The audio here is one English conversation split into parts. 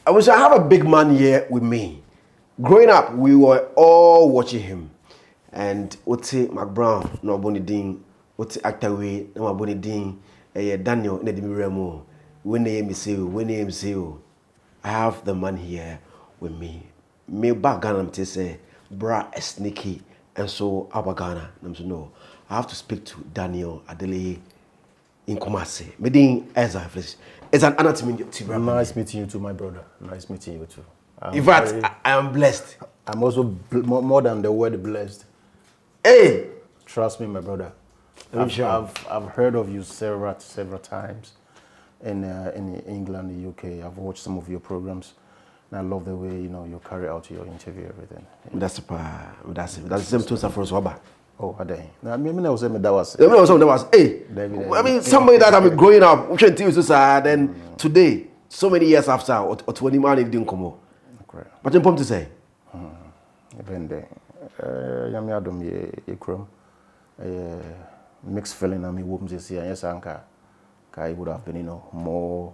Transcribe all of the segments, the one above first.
I wish I have a big man here with me. Growing up, we were all watching him. And Ote McBrown, no Bonnie Dean, Ote Actaway, no Bonnie Dean, Daniel, Nedimi Remo, when they say, I have the man here with me. Me back Ghana to say, bra sneaky, and so Abagana. No, I have to speak to Daniel Adeleye in Kumasi. Medin Zionfelix. It's an honor to meet you. Nice meeting you too, my brother. Nice meeting you too. In fact, I am blessed. I'm also more than the word blessed. Hey, trust me, my brother. I've heard of you several times in England, the UK. I've watched some of your programs, and I love the way you carry out your interview, everything. That's the same tools for us. Oh, are they? Now, I mean, I was saying that was. Hey, I mean, somebody that I've been growing up, which until so sad, then today, so many years after, or 20 months, it didn't come out. But I'm pumped to say. Yamiadum ye krom mixed feeling I mean women this year yes anka it would have been more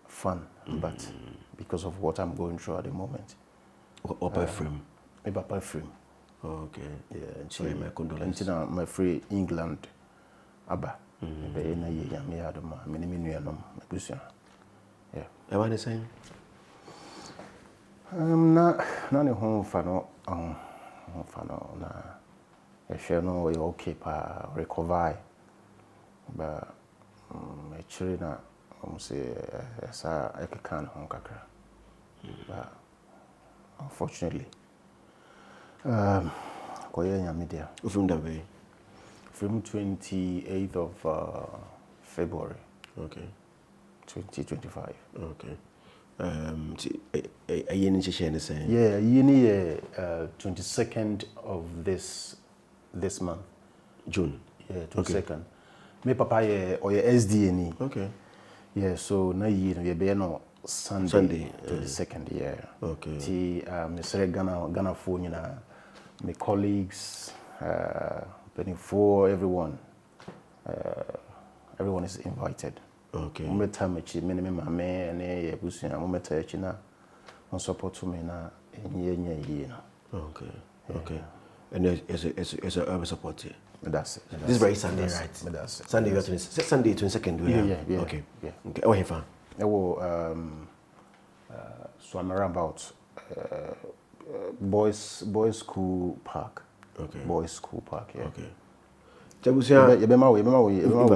fun but because of what I'm going through at the moment upper frame okay yeah sorry my condolences my free England aba be na ye yamiadum me nuanom abusia yeah I want to say na ne ho fa no na share no we okay pa recover but actually na say esa ekekan ho kakra but unfortunately koye nya media from that way from 28th of February okay 2025 okay a year in Cheshire saying yeah year 22nd of this month June yeah 22nd me papa ye or your SDA ni okay yeah so na year no be no Sunday 22nd yeah okay ti Mr. Ghana phone na my colleagues everyone is invited. Okay. Meta mechi me mama ne ebusuya meta echi na on support me na enye no. Okay. Yeah. Okay. And it's a support here. That's it. This is very Sunday, right? That's it. Sunday 22nd. Yeah. Okay. Okay. Oh, fine. So I'm around about boys school park. Okay. Boys school park. Yeah. Okay. You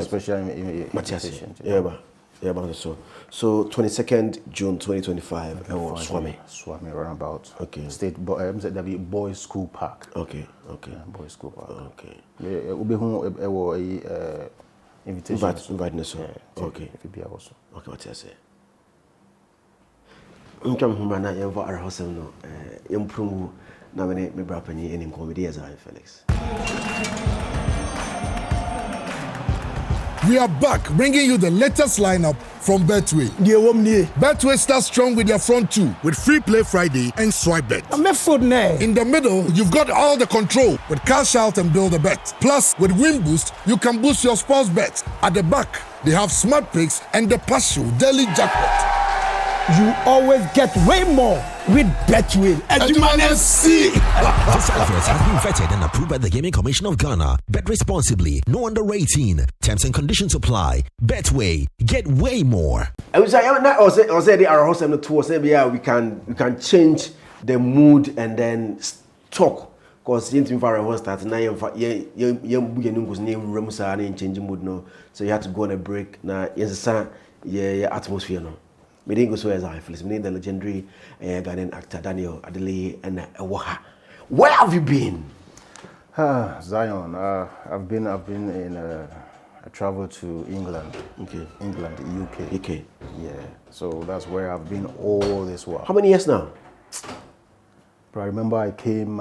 special invitation. Yeah, so 22nd June 2025. Swami around about. Okay. State boys school park. Okay. Boys school park. Okay. Invitation. Invite us. Okay. If you be also. Okay, what you say? Huma na yemva arahosem no improve na me bra pani enim comedy as Felix. We are back bringing you the latest lineup from Betway. Betway starts strong with their front two with Free Play Friday and Swipe Bet. In the middle, you've got all the control with Cash Out and Build a Bet. Plus, with Win Boost, you can boost your sports bets. At the back, they have Smart Picks and the Partial Daily Jackpot. You always get way more with Betway. This advert has been vetted and approved by the Gaming Commission of Ghana. Bet responsibly. No under 18. Terms and conditions apply. Betway. Get way more. I say the Arahosem to say we can change the mood and then talk. Because you want start now you changing mood no. So you have to go on a break now. Yeah, atmosphere no. We didn't go so as Zionfelix. We need the legendary Ghanaian actor Daniel Adeleye and Waha. Where have you been? Zion. I've been in. I traveled to England. Okay. England, UK. UK. Yeah. So that's where I've been all this while. How many years now? But I remember I came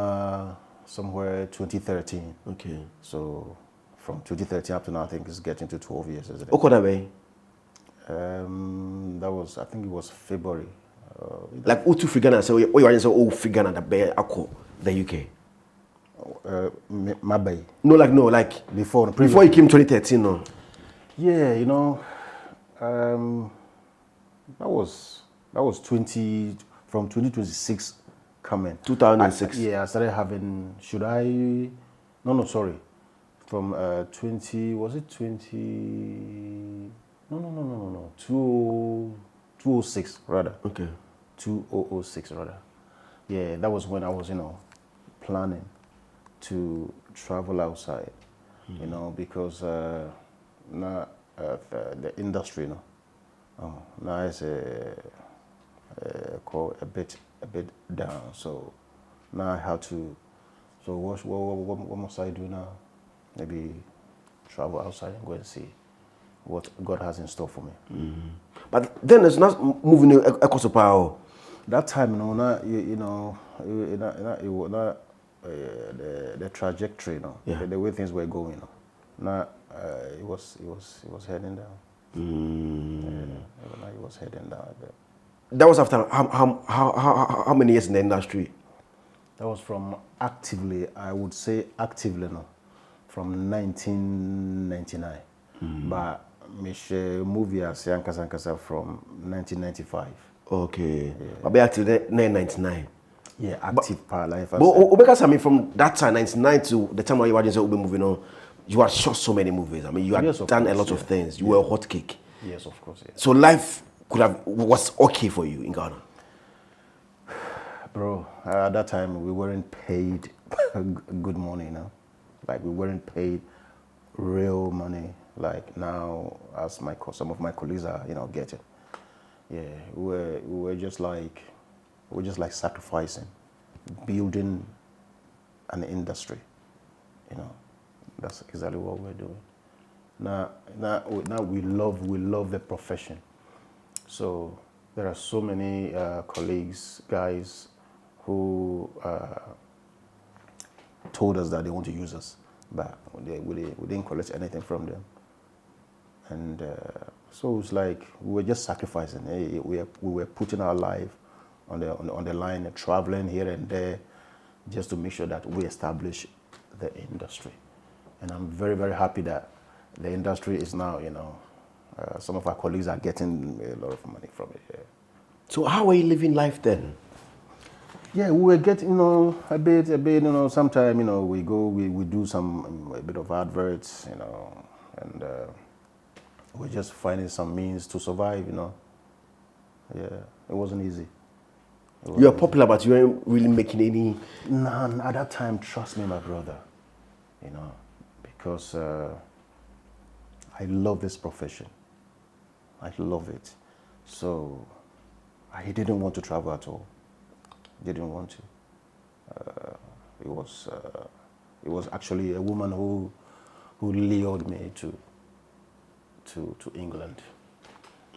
somewhere 2013. Okay. So from 2013 up to now, I think it's getting to 12 years, isn't it? Okodabe. That was, I think it was February. Like Utu Frigana, so you want to say Frigana the UK. Mabay. No, like before you came 2013, no. Yeah, that was That was from 2026 coming. 2006. I started having, sorry. From 2006 rather. Okay. 2006 rather. Yeah, that was when I was, planning to travel outside, because now the industry, now it's a bit down. So now I have to. So what must I do now? Maybe travel outside and go and see what God has in store for me. But then it's not moving across the power. That time, the trajectory, the way things were going, now it was heading down. It was heading down a bit. That was after how many years in the industry? That was I would say actively, from 1999. But Michelle movie as Yankasa from 1995. Okay. But be active 1999. Yeah, active power life. But because from that time, 99 to the time where you were just moving on, you had shot so many movies. I mean, you had done a lot of things. You were a hot cake. Yes, of course. Yeah. So life was okay for you in Ghana. Bro, at that time we weren't paid good money, Like we weren't paid real money like now, as some of my colleagues are, getting. Yeah, we were just like sacrificing, building an industry. That's exactly what we're doing. Now we love the profession. So there are so many guys who told us that they want to use us, but we didn't collect anything from them. And so it's like we were just sacrificing. We were putting our life on the line, and traveling here and there, just to make sure that we establish the industry. And I'm very, very happy that the industry is now, some of our colleagues are getting a lot of money from it. Yeah. So how are you living life then? Yeah, we were getting, a bit, sometimes, we do a bit of adverts, and we're just finding some means to survive, Yeah, it wasn't easy. You were popular, but you weren't really making any... None at that time, trust me, my brother, because I love this profession. I love it. So I didn't want to travel at all. Didn't want to. It was actually a woman who lured me to England.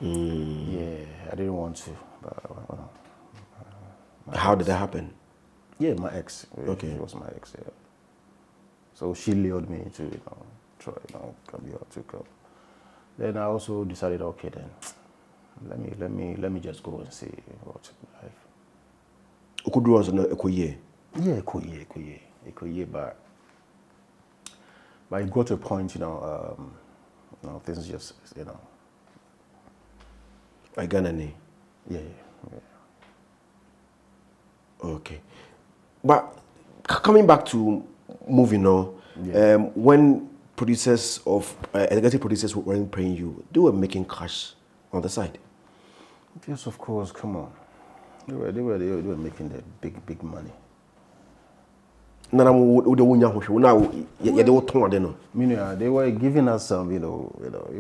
Yeah, I didn't want to. But, how did that happen? Yeah, my ex. Okay. It was my ex. Yeah. So she lured me to try come here to come. Then I also decided, okay, then let me just go and see what's life. Okudu was in a year. Yeah, a year, but it got to a point, things just, I got any. Yeah. Okay, but coming back to moving on, when executive producers weren't paying you, they were making cash on the side. Yes, of course. Come on. They were making the big money. They were giving us some, it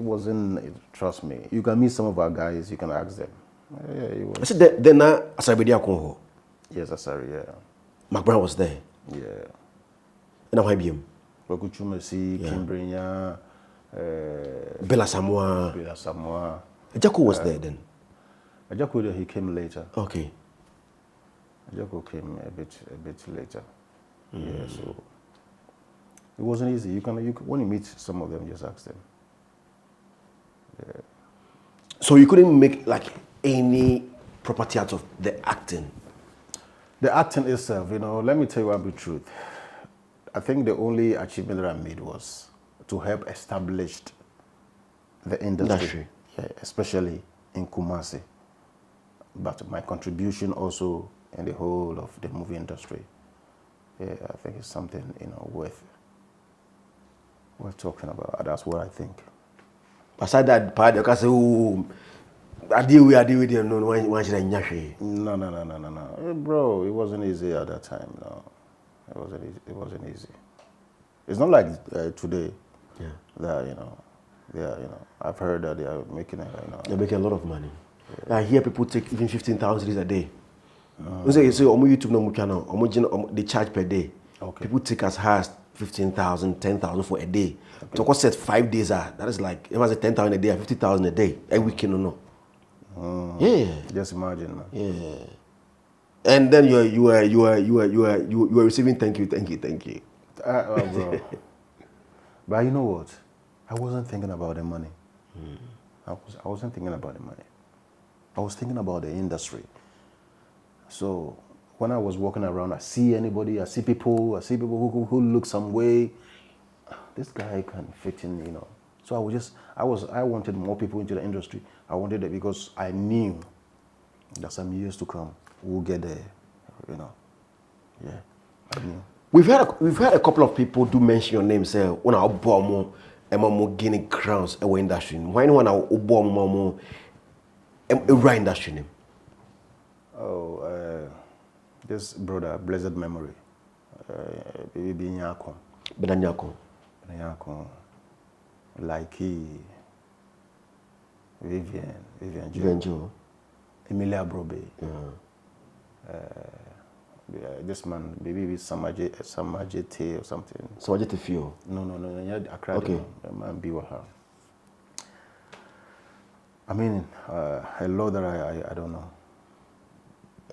wasn't, trust me. You can meet some of our guys, you can ask them. Yeah, it was. Yes, Asari, yeah. McBrown was there. Yeah. And I'm IBM. Wakuchumesi, Kimbrinya, Bella Samoa. Ajako was there then. Ajako, he came later. Okay. Ajako came a bit later. Yeah, so it wasn't easy. You can when you meet some of them, just ask them. Yeah. So you couldn't make like any property out of the acting. The acting itself, let me tell you the truth. I think the only achievement that I made was to help establish the industry. Yeah, especially in Kumasi. but my contribution also in the whole of the movie industry, yeah, I think it's something, you know, worth talking about. That's what I think. Aside that part, you can say, oh, I deal with them. No, one should No. Bro, it wasn't easy at that time. No, it wasn't easy. It's not like today. Yeah. That, you know, I've heard that they are making, they're making a lot of money. Yeah. I hear people take even 15,000 a day. You say, on my YouTube no channel, they charge per day. Okay. People take as high as 15,000, 10,000 for a day. Okay. So what set 5 days are? That is like, it was a 10,000 a day, 50,000 a day, a weekend or no. Yeah. Just imagine, man. Yeah. And then you are receiving thank you. Bro. But you know what? I wasn't thinking about the money. I wasn't thinking about the money. I was thinking about the industry. So when I was walking around, I see people who look some way. This guy can fit in, you know. So I wanted more people into the industry. I wanted it because I knew that some years to come we'll get there, you know. Yeah, I knew. We've had a couple of people do mention your name. Say when I bought more gaining crowns in the industry. Why no one I bought more right industry name? Oh, this brother, blessed memory. Baby Nyako. Bedanyako. Likee. Vivian Joe. Emelia Brobbey. This man, maybe Samajete or something. Samajete Fio. No. Accra. Okay. Man, be with her. I mean, a lot that I don't know.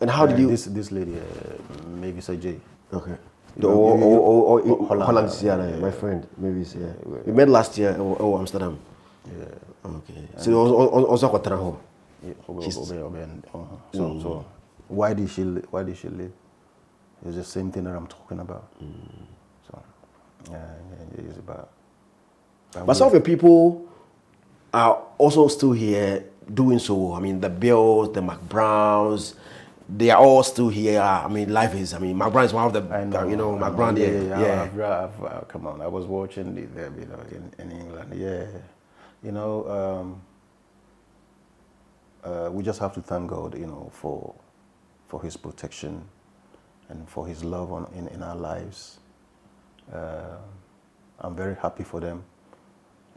And how did you? This lady, maybe J. Okay. Holland, my friend, maybe we met last year. Oh, Amsterdam. Yeah. Okay. So it was also Quatraho. So why did she leave? It's the same thing that I'm talking about. So it's about. But some of the people are also still here doing so. I mean, the Bills, the McBrowns, they are all still here. I mean, life is. I mean, McBrown is one of the. McBrown. Yeah. Come on, I was watching them, you know, in England. Yeah, you know, we just have to thank God, you know, for His protection and for His love in our lives. I'm very happy for them.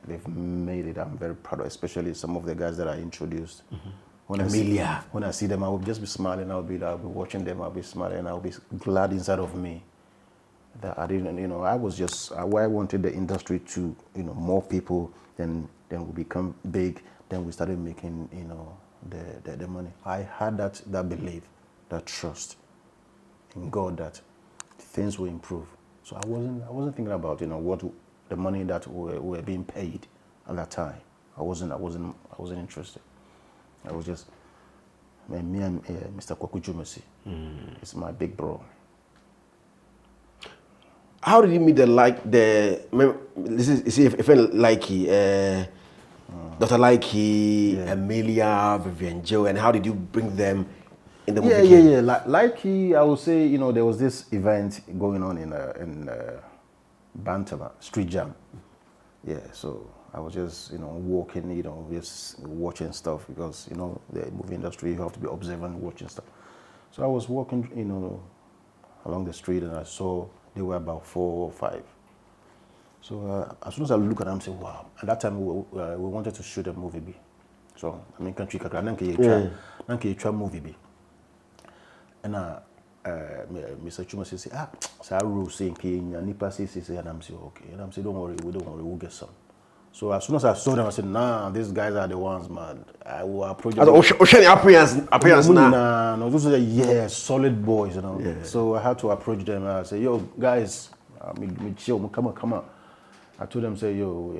They've made it. I'm very proud of, especially some of the guys that I introduced. When Emelia. When I see them, I will just be smiling. I'll be watching them. I'll be smiling. I'll be glad inside of me that I didn't, you know, I wanted the industry to, you know, more people. Then we become big. Then we started making, you know, the money. I had that belief, that trust in God that things will improve. So I wasn't thinking about, you know, what the money that were being paid at that time. I wasn't interested. I was just me and Mr. Kwaku. It's my big bro. How did you meet Likee, Dr. Likee, Emelia, Vivian Joe, and how did you bring them in the movie? Yeah. Likee, I would say, you know, there was this event going on in Bantama, Street Jam. Yeah, so I was just, you know, walking, you know, just watching stuff because, you know, the movie industry, you have to be observant, watching stuff. So I was walking, you know, along the street and I saw they were about 4 or 5. So as soon as I look at them, I say, wow. At that time, we wanted to shoot a movie. So, I mean, country kakra, nanke try movie be. And Mr. Chuma says, so I will say, nipa says, and I'm saying, okay. And I'm saying, don't worry, we'll get some. So as soon as I saw them, I said, nah, these guys are the ones, man. I will approach them. Appearance now. No, those are, solid boys, you know. Yeah. So I had to approach them and I said, yo, guys, me chill, come on. I told them, say, yo,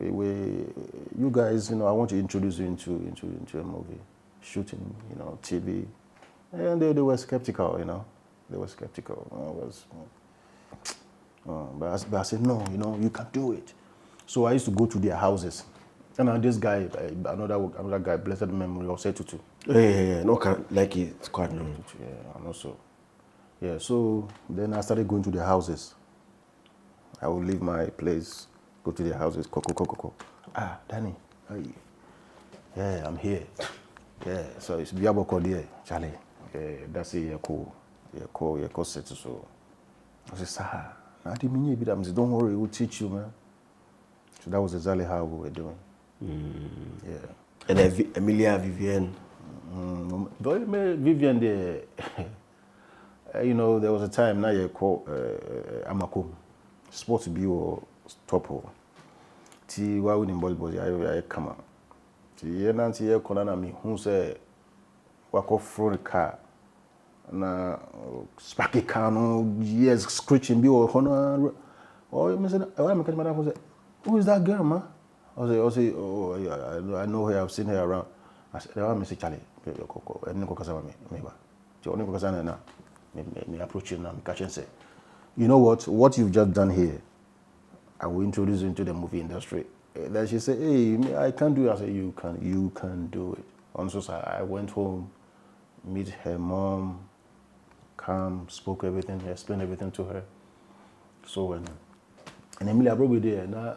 you guys, you know, I want to introduce you into a movie, shooting, you know, TV. And they were skeptical, you know. They were skeptical. But I said, no, you know, you can do it. So I used to go to their houses. And this guy, another guy, blessed memory, Osetutu. Yeah. No, like it's quite no. Yeah, and also, yeah. So then I started going to their houses. I would leave my place, go to their houses. Coco. Ah, Danny. Hey. Yeah, I'm here. Yeah. So it's Biaboko there, Charlie. Yeah, that's it. You're cool. Set. So I said, sir, I didn't mean you. I said, don't worry, we'll teach you, man. So that was exactly how we were doing. Yeah. And then Emelia, Vivian. But Vivian, there, you know, there was a time now you call Amako, sports bureau top. Ti wa winning ball boy, I come out. Ti Nancy Konana me, who say, walk off from the car. Na sparky car, no years screeching bureau, honor. Oh, I said, who is that girl, man? I say, oh, yeah, I know her, I've seen her around. I said, I say, Charlie, I didn't go to me. Me approach him now, me catch and say, you know what you've just done here, I will introduce you into the movie industry. Then she said, hey, I can't do it. I said, you can do it. And so I went home, meet her mom, calm, spoke everything, explained everything to her. So when, and Emelia Brobbey there, now,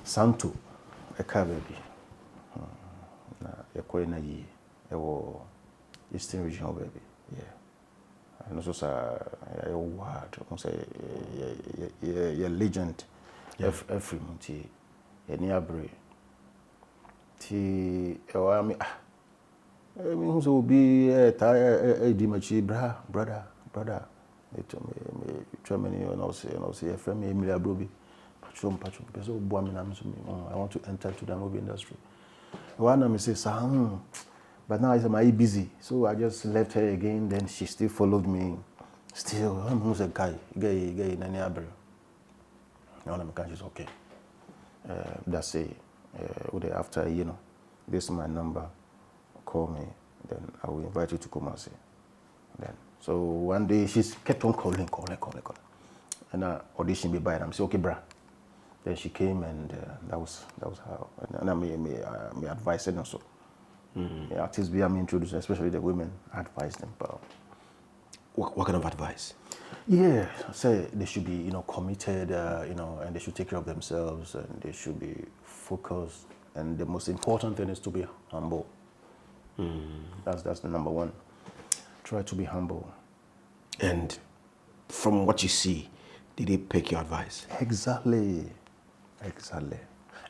Santo, a car baby. You're quite naive. Eastern regional baby, yeah. And also, a word, you're legend. Every month, you're near Bray. I mean, who's will be a Dimachi, brother. They told me, Germany, and also a friend, Emelia Brobbey. Patron, because I want to enter to the movie industry. One of me says, but now I'm busy, so I just left her again. Then she still followed me. Still, who's a guy, in any other. Now I'm just okay. That's it. After this is my number. Call me, then I will invite you to come and see. Then so one day she kept on calling, and I auditioned me by, and I'm saying, okay, brah. Then she came, and that was how. And I me advise and also. Artists I'm introduced, especially the women, I advise them. But what kind of advice? Yeah, say they should be, committed, and they should take care of themselves, and they should be focused. And the most important thing is to be humble. That's the number one. Try to be humble. And from what you see, did they pick your advice? Exactly.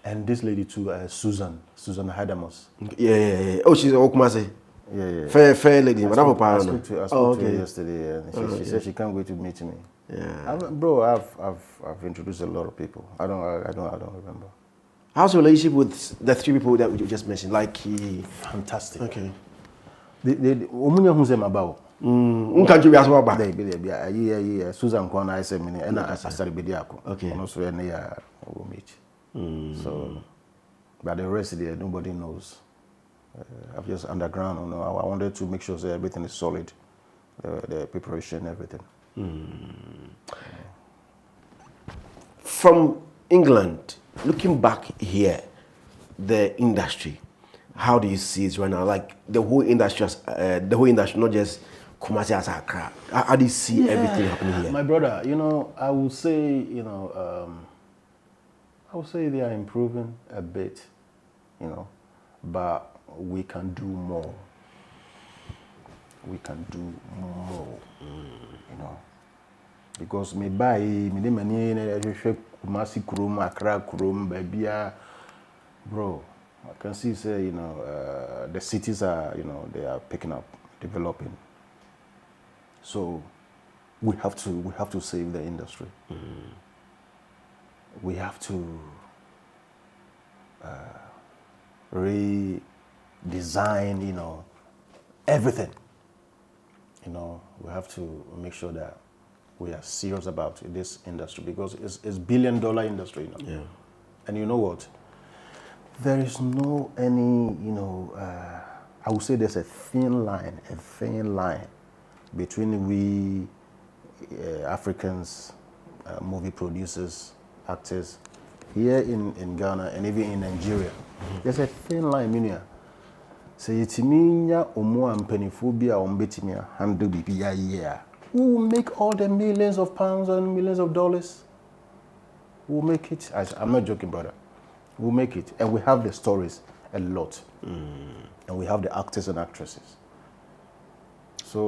And this lady too, Susan Hadamos. Yeah. Oh, she's a Okumase. Yeah. Fair lady. I spoke to her yesterday, and she said she can't wait to meet me. Yeah. Bro, I've introduced a lot of people. I don't remember. How's your relationship with the three people that you just mentioned? Likee. Fantastic. Okay. The Omunya who's them about. Can't you be as well back? Yeah. Susan Kwana, I said, and I started Bidiako. Okay. And also, we'll meet. So, but the rest there, nobody knows. I've just underground. I wanted to make sure that everything is solid, the preparation, everything. From England, looking back here, the industry, how do you see it right now? Like the whole industry, not just Kumasi as Accra. How do you see everything happening here? My brother, I would say, they are improving a bit, but we can do more. Because me buy me many Kumasi Kurum, Accra Kurum, Babia, bro. I can see, the cities are, they are picking up, developing. So we have to save the industry. We have to redesign, everything. We have to make sure that we are serious about this industry because it's $1 billion industry. Yeah. And you know what? There is no any, I would say there's a thin line between we Africans, movie producers, actors, here in Ghana and even in Nigeria, there's a thin line, meaning. Say it's me, Omo and pennyphobia on Betimia, handle BPI year. Who will make all the millions of pounds and millions of dollars? We'll make it. I'm not joking, brother. We'll make it. And we have the stories a lot. And we have the actors and actresses. So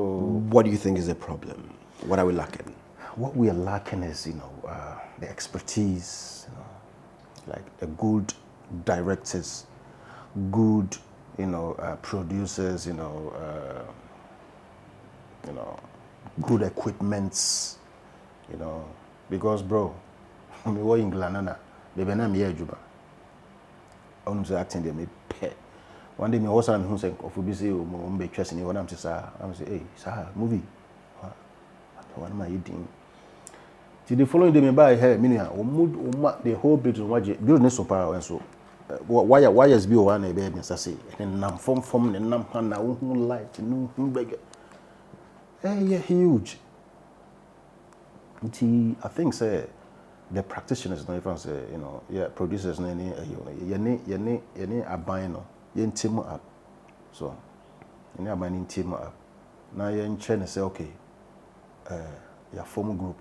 what do you think is the problem? What are we lacking? What we are lacking is, the expertise, like the good directors, good, producers, good equipments, because bro, me wo England na, baby na me ajuba. I'm acting there me pay. One day me was on who say of be say o mo be twese ni one am say sir, I'm say hey sir movie. What am I eating? Till the following day me buy here, meaning the whole building building so power and so wires be one be me say and nam form the nam hand na who light no big. Hey, yeah, huge. I think say the practitioners, not even say producers, you buying team up. So you buying team up. Now you're in China say okay, your form group,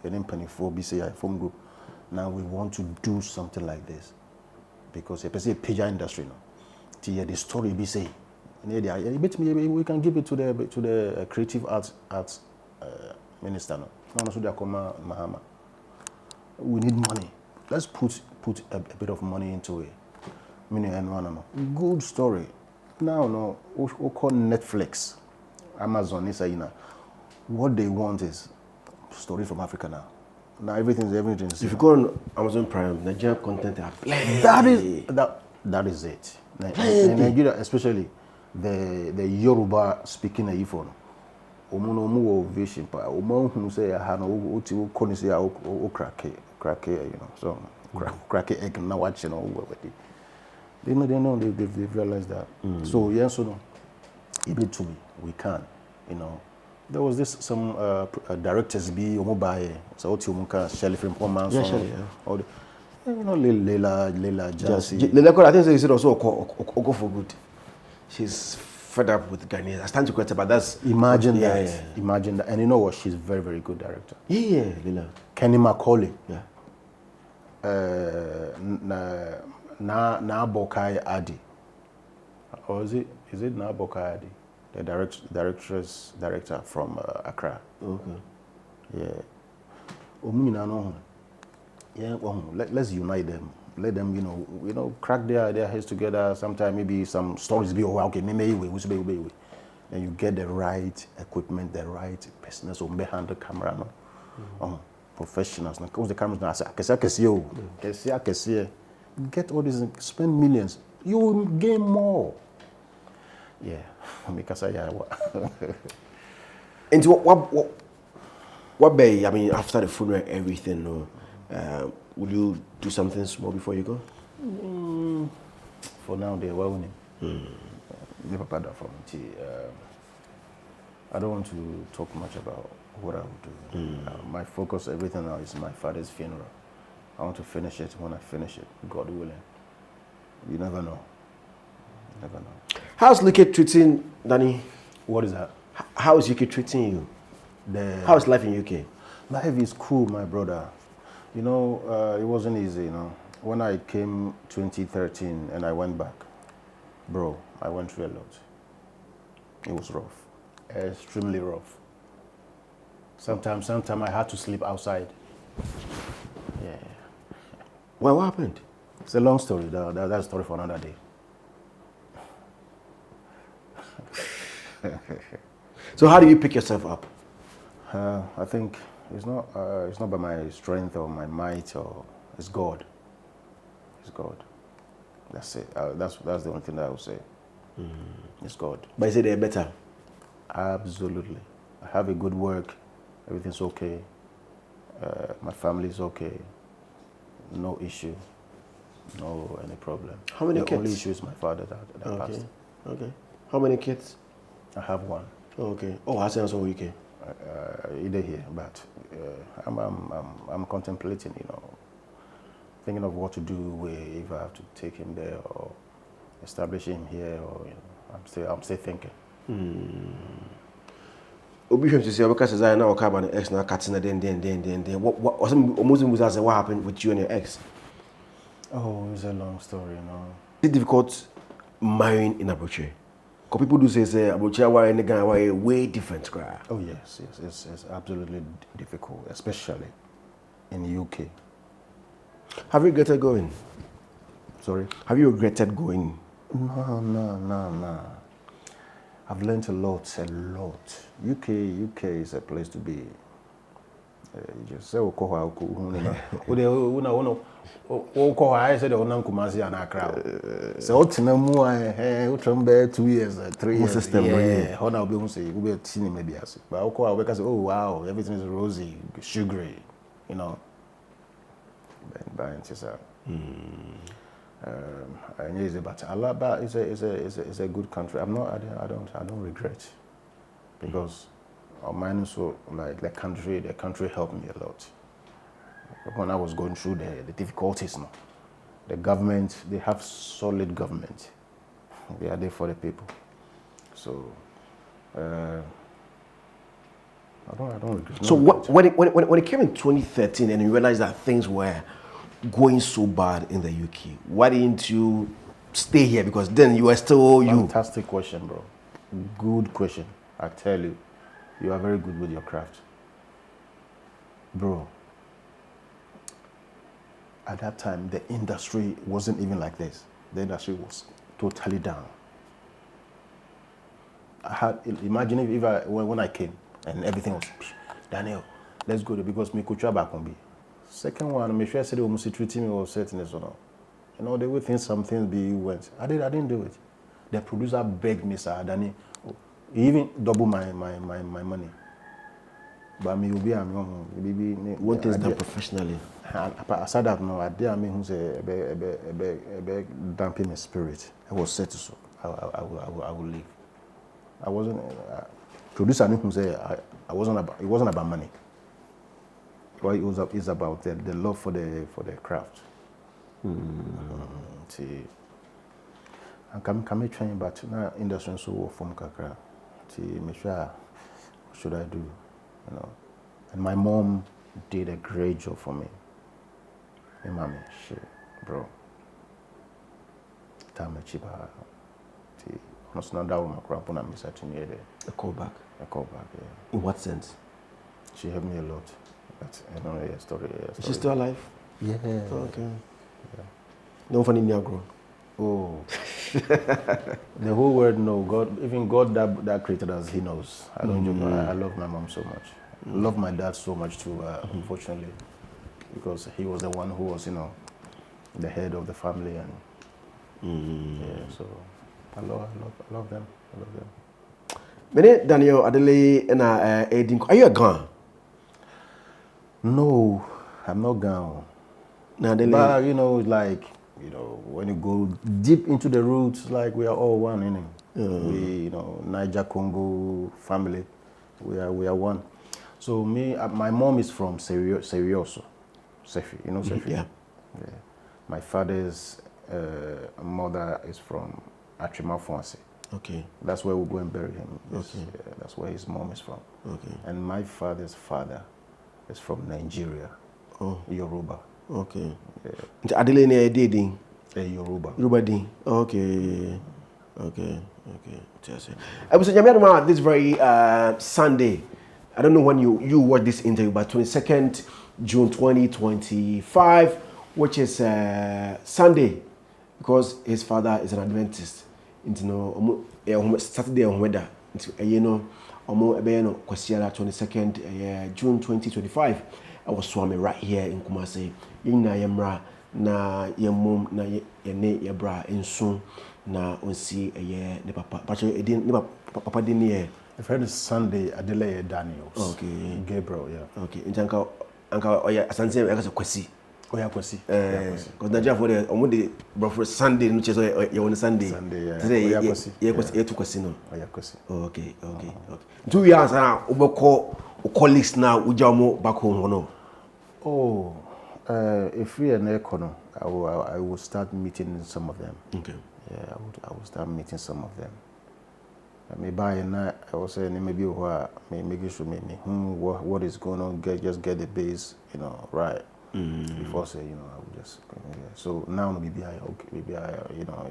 you penny for be say your form group. Now we want to do something like this because you say page industry now. The story be say. We can give it to the creative arts minister. No. We need money. Let's put a bit of money into it. Good story. Now, we call Netflix, Amazon. What they want is story from Africa now. Now everything's. If you go on Amazon Prime, Nigerian content are that is it. In Nigeria, especially. The Yoruba speaking Ifon. Omo vision pa. Omo who say ha no oti wo koni say o crack, so crack egg na watch they know they've realized that. So yes or no, even to me we can, There was this some directors be omo buy so oti omo can Shelley from Poman so Leila Jassy. Leila I think they said also go for good. She's fed up with Ghanaians. I stand to question, but that's imagine that. Yeah. Imagine that, and you know what? She's a very, very good director. Yeah, Lila. Kenny Macaulay. Yeah. Na Bokai Adi. Or is it Na Bokai Adi? The director from Accra. Okay. Yeah. Yeah. Well, let's unite them. Let them, crack their heads together. Sometime maybe some stories be okay. Maybe we. Then you get the right equipment, the right personals who behind the camera, professionals. Now, cause the cameras now I see. Get all these, spend millions. You will gain more. Yeah, because And what bay? I mean, after the funeral, everything. Would you do something small before you go? For now, they're well winning. I don't want to talk much about what I would do. My focus, everything now is my father's funeral. I want to finish it when I finish it, God willing. You never know. Never know. How's Likee treating Danny? What is that? How is UK treating you? How is life in UK? Life is cool, my brother. It wasn't easy, When I came 2013 and I went back, bro, I went through a lot. It was rough, extremely rough. Sometimes I had to sleep outside. Yeah. Well, what happened? It's a long story. That's a story for another day. So how do you pick yourself up? I think it's not by my strength or my might, or it's God. It's God. That's it. That's the only thing that I would say. It's God. But is it they're better? Absolutely. I have a good work. Everything's okay. My family's okay. No issue. No any problem. How many kids? The only issue is my father that passed. Okay. How many kids? I have one. Okay. Oh, I say also UK. Either here, but I'm contemplating, thinking of what to do if I have to take him there or establish him here, or I'm still thinking. Obisho to say because I now come an ex now cutting then what was what happened with you and your ex? Oh, it's a long story, It's difficult marrying in Abuche. Because people do say Abuche why in the Ghana why way different. Oh yes, it's absolutely difficult, especially in the UK. Have you regretted going? Sorry? Have you regretted going? No. I've learned a lot. UK is a place to be. You just say, I said, Kumasi and Accra. So, 2 years, 3 years. System, yeah. How now be say, we be seeing maybe as. But I'll because oh wow, everything is rosy, sugary, But it's but Alaba is a good country. I don't regret, because mine so like the country helped me a lot. When I was going through the difficulties now, the government, they have solid government. They are there for the people. So I don't regret. So when it came in 2013 and you realized that things were going so bad in the UK, why didn't you stay here? Because then you were still you. Fantastic question, bro. Good question. I tell you, you are very good with your craft, bro. At that time, the industry wasn't even like this. The industry was totally down. Imagine if when I came and everything was, Daniel, let's go there because me could travel back on me. Second one, make sure I said they almost treating me or setting this or not. They would think some things be went. I didn't do it. The producer begged me, sir, Danny, he even double my money. But me will be one thing is done professionally. I said that no, I did who's a damping the spirit. I was set to so I will leave. I wasn't producer who say I wasn't about it wasn't about money. What it is about the love for the craft. See, and come train, but now industry so from kakra. See, make sure what should I do, And my mom did a great job for me. Hey, mommy, shit, bro. Time cheaper. See, not that woman crap on me searching me there. A callback, yeah. In what sense? She helped me a lot. That's a story. Is she still alive? Yeah. Okay. Yeah. No funny Niagara. Oh. The whole world knows. God, even God that created us, He knows. I don't joke. I love my mom so much. I love my dad so much too, unfortunately, because he was the one who was, the head of the family, and yeah. So I love them. Mene Daniel Adeleye and Edin. Are you a Ghan? No, I'm not Ghan. But when you go deep into the roots, like we are all one, We, Niger Congo family, we are one. So my mom is from Serioso, Sefi, Sefi? Yeah. My father's mother is from Atrimafonse. Okay. That's where we go and bury him. Okay. That's where his mom is from. Okay. And my father's father is from Nigeria. Oh. Yoruba. Okay. Yeah. Adeleye ne dating. Yoruba din. Okay. Just this very Sunday. I don't know when you watch this interview, but 22nd June 2025, which is Sunday, because his father is an Adventist. Saturday on weather. 22nd June 2025. I was swimming right here in Kumasi. Yemra na yemum na yene yebra ensun na onsi ne papa. Pacho edin ne papa din ne. The friend is Sunday Adeleye Daniels. Okay. Gabriel, yeah. Okay. Injanka oya asanse e ka kwasi. Oya kwasi. Because Nigeria for the omo the Sunday no cheso ye on Sunday. Sunday, yeah. Oya kwasi. Ye kwasi e to kwasi no. Oya kwasi. Okay. 2 years na obeko colleagues na uja mo back home no. Oh, If we are near Kono, I will start meeting some of them. Okay. Yeah, I would start meeting some of them. Maybe I will say maybe making sure what is going on. Just get the base, right. Before say, I will just so now maybe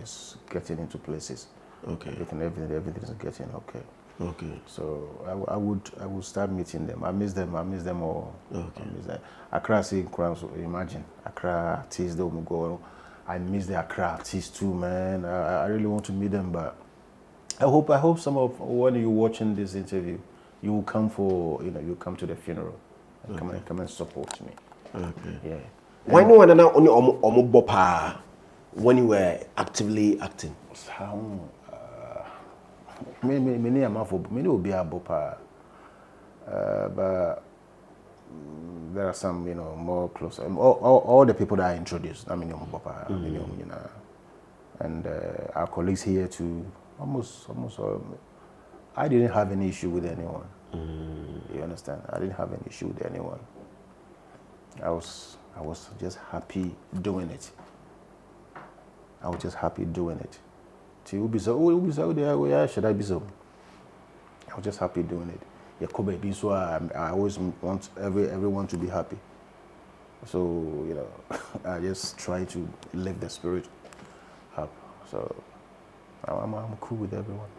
it's getting into places. Okay. Everything is getting okay. Okay. So I would start meeting them. I miss them all. Okay. I miss them. Accra, see, imagine Accra artists that will go. I miss the Accra artists too, man. I really want to meet them, but I hope some of when you're watching this interview, you will come you come to the funeral and come and support me. Okay. Yeah. Why no one now only bopa when you were actively acting? Many will be a bopa, but there are some more close. All the people that I introduced, bopa, and our colleagues here too. Almost I didn't have any issue with anyone. You understand? I didn't have any issue with anyone. I was just happy doing it. I was just happy doing it. Should I be so? I was just happy doing it. I always want everyone to be happy. So, I just try to lift the spirit up. So I'm cool with everyone.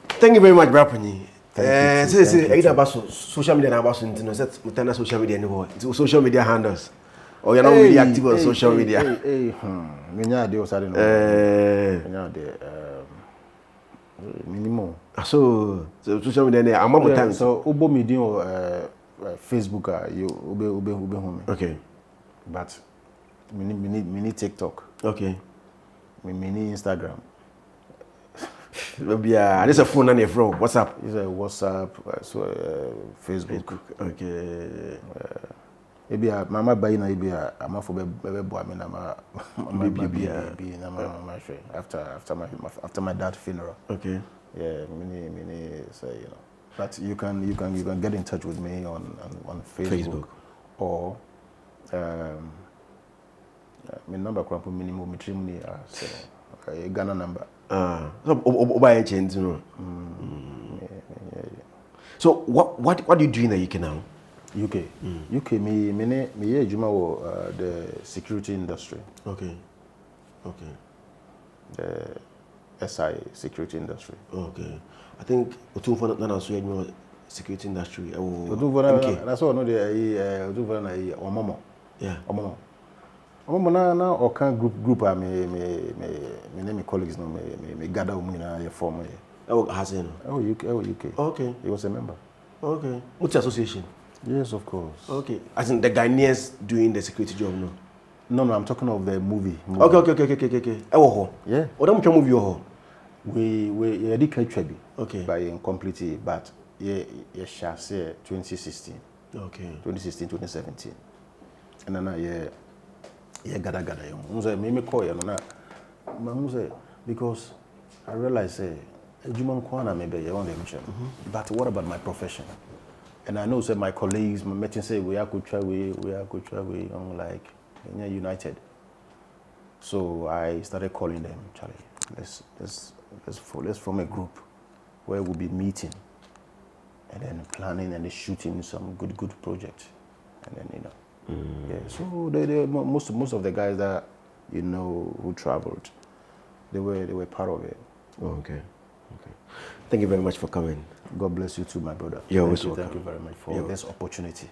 Thank you very much, Brapani. Social media social media anymore. Social media handles. Or you're not really active on social media. Minimum. So social media I'm time. So Ubo media Facebook you ube home. Okay. But mini TikTok. Okay. Mini Instagram. Yeah, this is a phone and a phone. WhatsApp. It's a WhatsApp, Facebook. Okay. Maybe mama buy na maybe I'm for baby boy me na ma after my dad's funeral. Okay. Yeah, many say But you can get in touch with me on Facebook. Or my number crap minimum trim Ghana number. So buy a change, So what do you do in the UK now? UK me Juma the security industry. Okay. The SI security industry. Okay. I think Otunfo na so your security industry. That's what no the Otunfo na Omomo. Yeah. Omomo na or can group me name colleagues no me gather me na your form. Hasen. UK. Okay. He was a member. Okay. Which association? Yes, of course. Okay. As in the Ghanaians doing the security job, no? No, I'm talking of the movie. Okay. Yeah. What am I movie you? We did Trebi. Okay. By incompletely, but shall say 2016. Okay. 2016, 2017. And then gada. Me call you na. Because I realized but what about my profession? And I know my colleagues, my meetings say we are good try I'm like united. So I started calling them, Charlie. Let's form a group where we'll be meeting and then planning and shooting some good project. And then yeah. So they most of the guys that who traveled, they were part of it. Okay. Thank you very much for coming. God bless you too, my brother. You're always welcome. Thank you very much for this opportunity.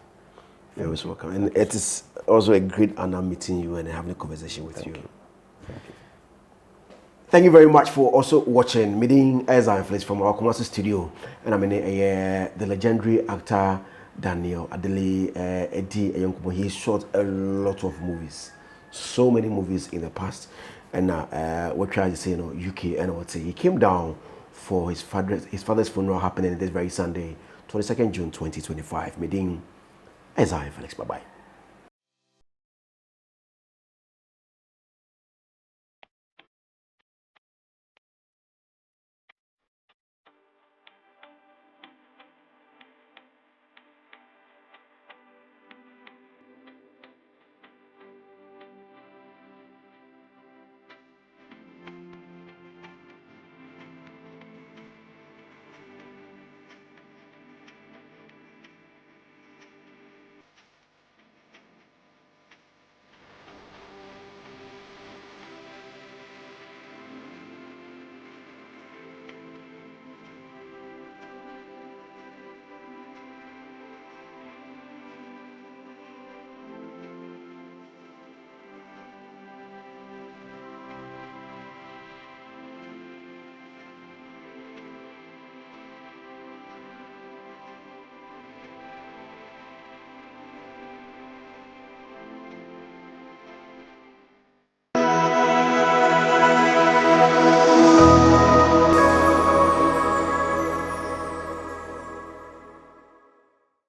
You're always welcome. And it is also a great honor meeting you and having a conversation with you. Thank you. Thank you very much for also watching meeting Zionfelix from our Kumasi studio. And I'm in the legendary actor Daniel Adeleye Eddie Ayonkubo. He shot a lot of movies. So many movies in the past. And we're trying to say, UK, and I would say he came down for his father's funeral happening this very Sunday, 22nd June 2025. Meeting Zionfelix. Bye-bye.